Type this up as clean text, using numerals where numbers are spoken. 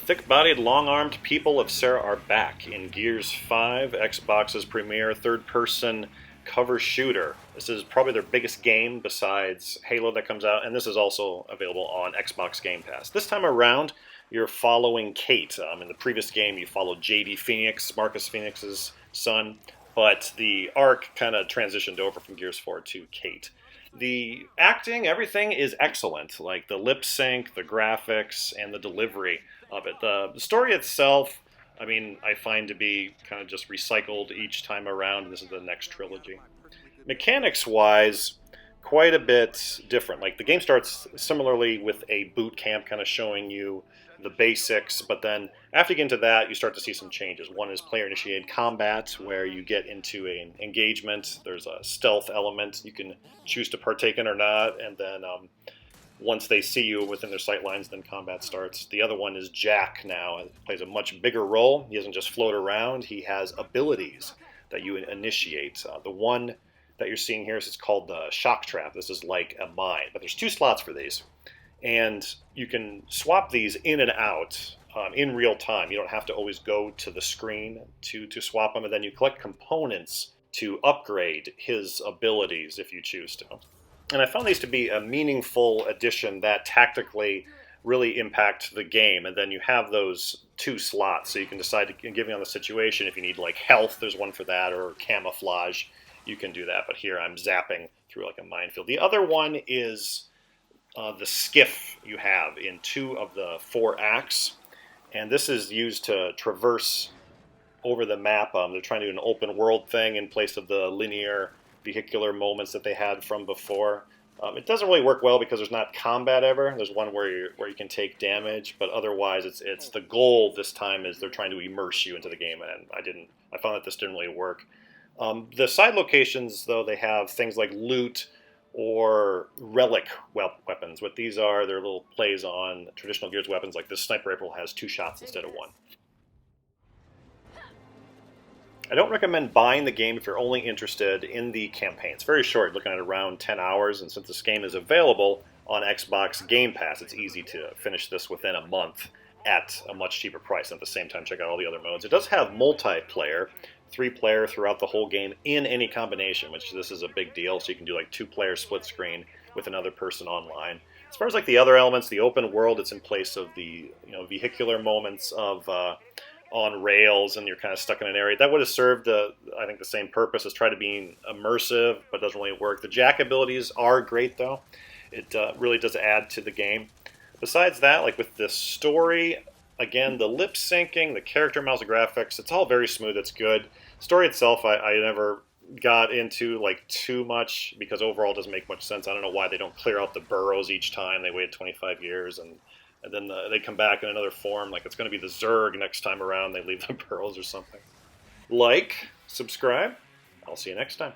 thick-bodied, long-armed people of Sarah are back in Gears 5, Xbox's premier third-person cover shooter. This is probably their biggest game besides Halo that comes out, and this is also available on Xbox Game Pass. This time around, you're following Kait. In the previous game, you followed JD Phoenix, Marcus Phoenix's son, but the arc kind of transitioned over from Gears 4 to Kait. The acting, everything is excellent, like the lip sync, the graphics, and the delivery of it. The story itself, I find to be kind of just recycled each time around. This is the next trilogy. Mechanics-wise, quite a bit different. Like the game starts similarly with a boot camp kind of showing you the basics, but then after you get into that, you start to see some changes. One is player-initiated combat, where you get into an engagement. There's a stealth element you can choose to partake in or not, and then once they see you within their sight lines, then combat starts. The other one is Jack now. He plays a much bigger role. He doesn't just float around. He has abilities that you initiate. The one that you're seeing here is called the shock trap. This is like a mine, but there's 2 slots for these. And you can swap these in and out in real time. You don't have to always go to the screen to swap them, and then you collect components to upgrade his abilities if you choose to. And I found these to be a meaningful addition that tactically really impact the game. And then you have those 2 slots, so you can decide, depending on the situation, if you need like health, there's one for that, or camouflage, you can do that. But here I'm zapping through like a minefield. The other one is the skiff you have in 2 of the 4 acts, and this is used to traverse over the map. They're trying to do an open world thing in place of the linear vehicular moments that they had from before. It doesn't really work well because there's not combat ever. There's one where you can take damage, but otherwise it's the goal this time is they're trying to immerse you into the game, and I found that this didn't really work. The side locations, though, they have things like loot or relic weapons. What these are, they're little plays on traditional Gears weapons, like this sniper rifle has 2 shots instead of 1. I don't recommend buying the game if you're only interested in the campaign. It's very short, looking at around 10 hours, and since this game is available on Xbox Game Pass, it's easy to finish this within a month at a much cheaper price, and at the same time check out all the other modes. It does have multiplayer, 3-player throughout the whole game in any combination, which this is a big deal, so you can do like 2-player split screen with another person online. As far as like the other elements, the open world, it's in place of the vehicular moments of on rails, and you're kind of stuck in an area. That would have served, I think, the same purpose as try to be immersive, but doesn't really work. The Jack abilities are great, though. It really does add to the game. Besides that, like with the story, again, the lip syncing, the character models, the graphics, it's all very smooth. It's good. Story itself, I never got into like too much because overall it doesn't make much sense. I don't know why they don't clear out the burrows each time. They waited 25 years and then they come back in another form. Like it's going to be the Zerg next time around. They leave the burrows or something. Like, subscribe. I'll see you next time.